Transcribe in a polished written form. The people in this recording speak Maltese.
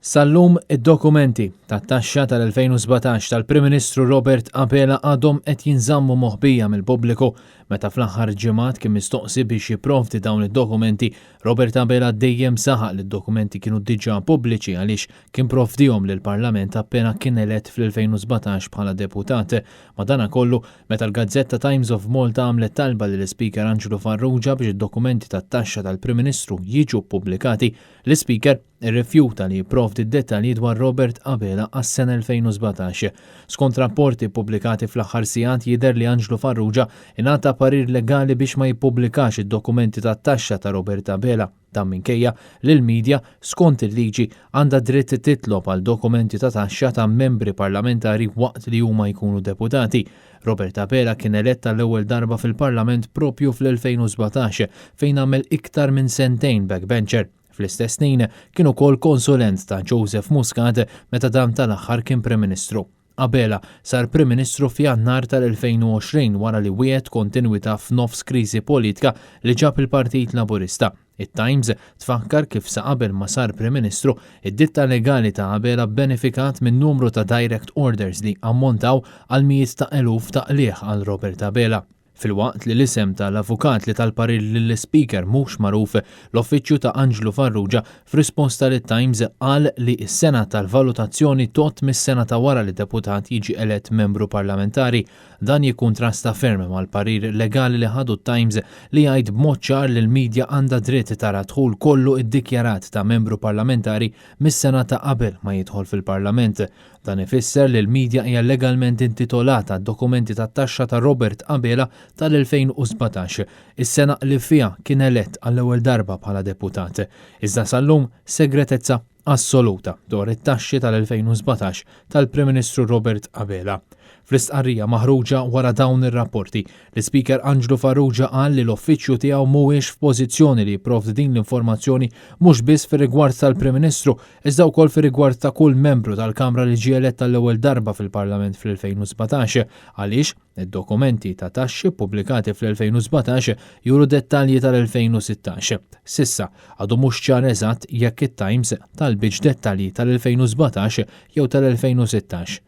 Sal-lum id-dokumenti tat-taxxa tal-2017 tal-Prim Ministru Robert Abela għadhom qed jinżammu moħbija mill-pubbliku meta fl-aħħar ġimgħat kien mistoqsi biex jipprovdi dawn id-dokumenti. Robert Abela dejjem saħaq li d-dokumenti kienu diġà pubbliċi għaliex kien provdihom lill-Parlament appena kien elett fl-2017 bħala deputat. Madankollu meta l-Gazzetta Times of Malta għamlet talba lill-Speaker Angelo Farrugia biex id-dokumenti tat-taxxa tal-Prim Ministru jiġu pubblikati, l-Speaker irrifjuta li jipprovdi d-dettalji dwar Robert Abela għas-sena 2017. Skont rapporti pubblikati fl-aħħar sigħat jidher li Angelo Farrugia ingħata parir legali biex ma jippubblikax id-dokumenti tat-taxxa ta' Robert Abela. Dan minkejja li l-medja skont il-liġi għandha dritt titlob għal dokumenti ta' taxxa ta' membri parlamentari waqt li huma jkunu deputati. Robert Abela kien eletta l-ewwel darba fil-Parlament propju fl-2017 fejn għamel iktar minn sentejn backbencher. Fl-istess snin kien ukoll konsulent ta' Joseph Muscat meta dan tal-aħħar kien Prim Ministru. Abela sar Prim Ministru f'Jannar tal-2020 wara li wieħed kontinwità f'nofs kriżi politika li ġab il-Partit Laburista. It-Times tfakkar kif sa qabel ma sar Prim Ministru, id-ditta legali ta' Abela benefikat minn numru ta' direct orders li ammontaw għal mijiet ta' eluf ta' qlieħ għal Robert Abela. Filwaqt li l-isem tal-avukat li tal-parir lill-Speaker mhux magħruf, l-Uffiċċju ta' Angelo Farrugia f'risposta lit-Times qal li s-sena tal-valutazzjoni tot mis-sena ta' wara li deputat jiġi elett membru parlamentari. Dan jikkuntrasta ferm mal-parir legali li ħadu t-Times li jgħid b'mod ċar li l-medja għandha dritt tara dħul kollu iddikjarat ta' membru parlamentari mis-sena ta' qabel ma jidħol fil-Parlament. Dan ifisser li l-medja hija legalment intitolata d-dokumenti tat-taxxa ta' Robert Abela tal-2017, is-sena li fiha kien elett għall-ewwel darba bħala deputat. Iżda sal-lum segretezza assoluta dwar it-taxxi tal-2017 tal-Prim Ministru Robert Abela. Fl-istqarrija maħruġa wara dawn ir-rapporti, l-Speaker Angelo Farrugia qal li l-uffiċċju tiegħu mhuwiex f'pożizzjoni li jipprovdi din l-informazzjoni mhux biss fir-rigward tal-Prim Ministru, iżda wkoll fir-rigward ta' kull membru tal-Kamra li ġie elett tal-ewwel darba fil-Parlament fl-2017 għaliex id-dokumenti ta' taxxi pubblikati fl-2017 juru dettalji tal-2016. Sissa għadu mhux ċar eżatt jekk it-Times talbitx dettalji tal-2017 jew tal-2016.